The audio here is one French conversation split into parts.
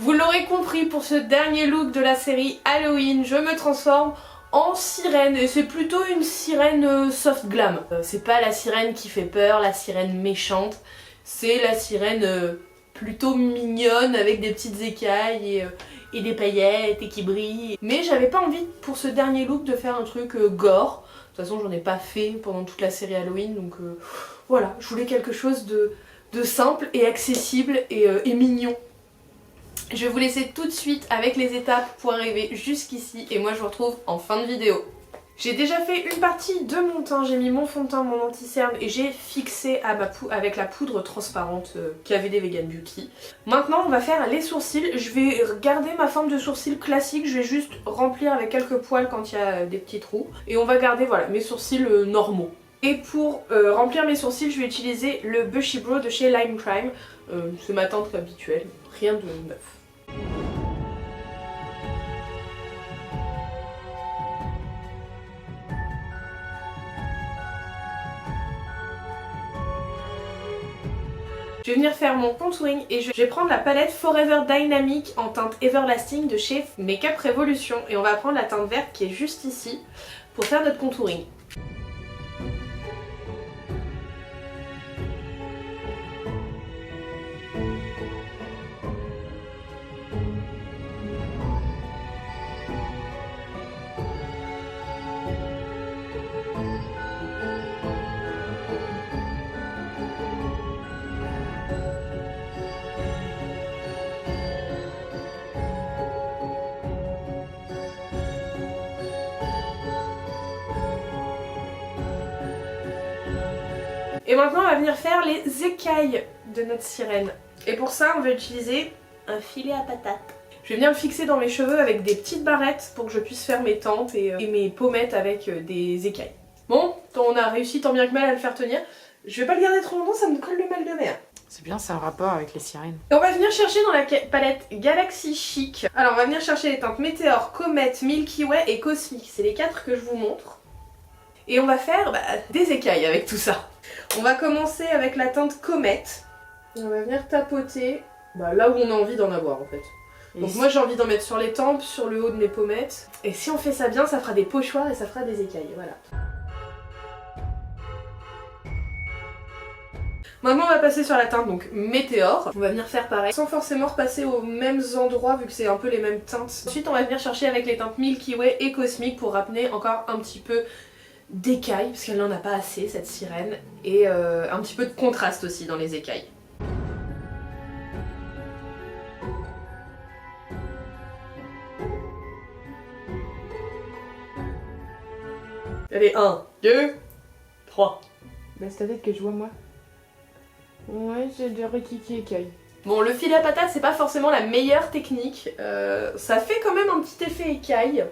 Vous l'aurez compris, pour ce dernier look de la série Halloween, je me transforme en sirène et c'est plutôt une sirène soft glam. C'est pas la sirène qui fait peur, la sirène méchante, c'est la sirène plutôt mignonne avec des petites écailles et des paillettes et qui brillent. Mais j'avais pas envie pour ce dernier look de faire un truc gore. De toute façon j'en ai pas fait pendant toute la série Halloween donc voilà, je voulais quelque chose de simple et accessible et mignon. Je vais vous laisser tout de suite avec les étapes pour arriver jusqu'ici et moi je vous retrouve en fin de vidéo. J'ai déjà fait une partie de mon teint, j'ai mis mon fond de teint, mon anti-cerne et j'ai fixé avec la poudre transparente KVD Vegan Beauty. Maintenant on va faire les sourcils, je vais garder ma forme de sourcil classique, je vais juste remplir avec quelques poils quand il y a des petits trous et on va garder voilà mes sourcils normaux. Et pour remplir mes sourcils je vais utiliser le Bushy Brow de chez Lime Crime, c'est ma teinte habituelle, rien de neuf. Je vais venir faire mon contouring et je vais prendre la palette Forever Dynamic en teinte Everlasting de chez Makeup Revolution et on va prendre la teinte verte qui est juste ici pour faire notre contouring. Et maintenant on va venir faire les écailles de notre sirène. Et pour ça on va utiliser un filet à patate. Je vais venir le fixer dans mes cheveux avec des petites barrettes pour que je puisse faire mes tempes et mes pommettes avec des écailles. Bon, on a réussi tant bien que mal à le faire tenir. Je vais pas le garder trop longtemps, ça me colle le mal de mer. C'est bien, c'est un rapport avec les sirènes. Et on va venir chercher dans la palette Galaxy Chic. Alors on va venir chercher les teintes Météor, Comet, Milky Way et Cosmic. C'est les 4 que je vous montre. Et on va faire des écailles avec tout ça. On va commencer avec la teinte Comet. Et on va venir tapoter là où on a envie d'en avoir en fait. Donc moi j'ai envie d'en mettre sur les tempes, sur le haut de mes pommettes. Et si on fait ça bien, ça fera des pochoirs et ça fera des écailles, voilà. Maintenant on va passer sur la teinte donc Météor. On va venir faire pareil, sans forcément repasser aux mêmes endroits vu que c'est un peu les mêmes teintes. Ensuite on va venir chercher avec les teintes Milky Way et Cosmic pour ramener encore un petit peu d'écailles, parce qu'elle n'en a pas assez cette sirène, et un petit peu de contraste aussi dans les écailles. Allez, 1, 2, 3. Baisse ta tête que je vois moi. Ouais, j'ai des rikiki écailles. Bon, le filet à patate c'est pas forcément la meilleure technique, ça fait quand même un petit effet écaille,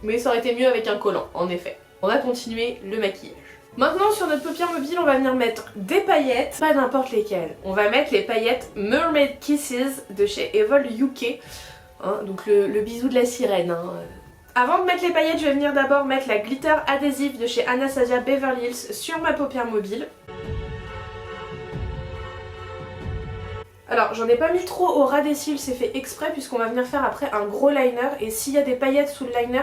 mais ça aurait été mieux avec un collant, en effet. On va continuer le maquillage. Maintenant sur notre paupière mobile on va venir mettre des paillettes, pas n'importe lesquelles. On va mettre les paillettes Mermaid Kisses de chez Evol UK, hein, donc le bisou de la sirène. Hein. Avant de mettre les paillettes je vais venir d'abord mettre la glitter adhésive de chez Anastasia Beverly Hills sur ma paupière mobile. Alors j'en ai pas mis trop au ras des cils, c'est fait exprès puisqu'on va venir faire après un gros liner et s'il y a des paillettes sous le liner,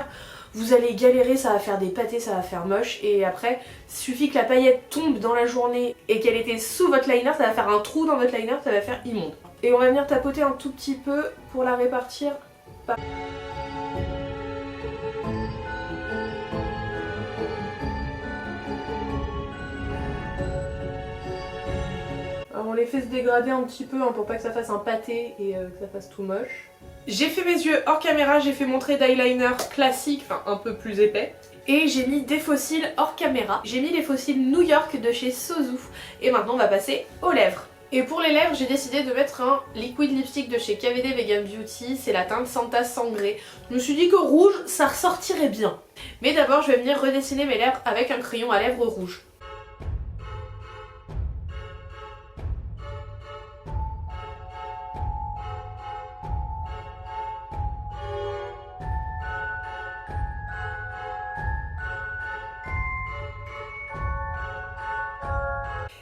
vous allez galérer, ça va faire des pâtés, ça va faire moche et après, il suffit que la paillette tombe dans la journée et qu'elle était sous votre liner, ça va faire un trou dans votre liner, ça va faire immonde. Et on va venir tapoter un tout petit peu pour la répartir. Alors on les fait se dégrader un petit peu hein, pour pas que ça fasse un pâté et que ça fasse tout moche. J'ai fait mes yeux hors caméra, j'ai fait mon trait d'eyeliner classique, enfin un peu plus épais. Et j'ai mis des faux cils hors caméra. J'ai mis les faux cils New York de chez Sozu. Et maintenant on va passer aux lèvres. Et pour les lèvres, j'ai décidé de mettre un liquid lipstick de chez KVD Vegan Beauty. C'est la teinte Santa Sangré. Je me suis dit que rouge, ça ressortirait bien. Mais d'abord, je vais venir redessiner mes lèvres avec un crayon à lèvres rouge.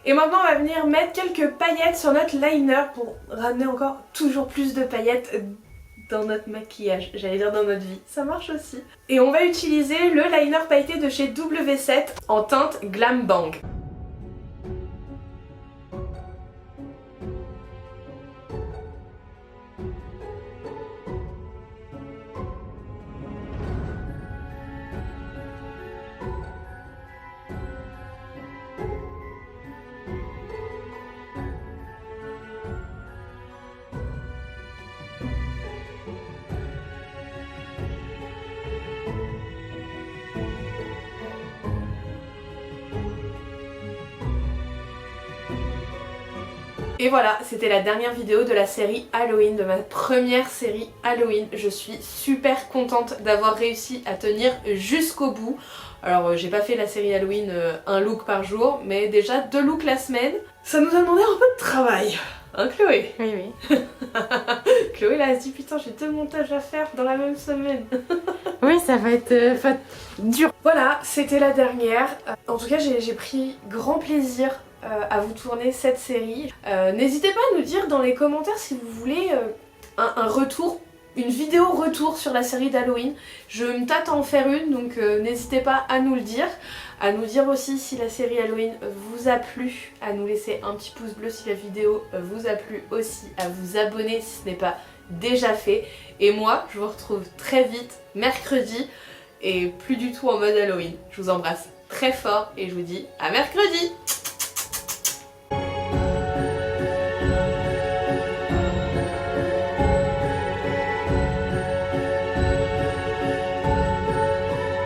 Et maintenant on va venir mettre quelques paillettes sur notre liner pour ramener encore toujours plus de paillettes dans notre maquillage, j'allais dire dans notre vie, ça marche aussi. Et on va utiliser le liner pailleté de chez W7 en teinte Glam Bang. Et voilà, c'était la dernière vidéo de la série Halloween, de ma première série Halloween. Je suis super contente d'avoir réussi à tenir jusqu'au bout. Alors j'ai pas fait la série Halloween un look par jour, mais déjà 2 looks la semaine. Ça nous a demandé un peu de travail. Hein Chloé? Oui, oui. Chloé là elle se dit putain j'ai 2 montages à faire dans la même semaine. Oui, ça va être dur. Voilà, c'était la dernière. En tout cas j'ai pris grand plaisir à vous tourner cette série. N'hésitez pas à nous dire dans les commentaires si vous voulez un retour, une vidéo retour sur la série d'Halloween. Je me tâte à en faire une, donc n'hésitez pas à nous le dire. À nous dire aussi si la série Halloween vous a plu, à nous laisser un petit pouce bleu si la vidéo vous a plu aussi, à vous abonner si ce n'est pas déjà fait. Et moi, je vous retrouve très vite mercredi et plus du tout en mode Halloween. Je vous embrasse très fort et je vous dis à mercredi!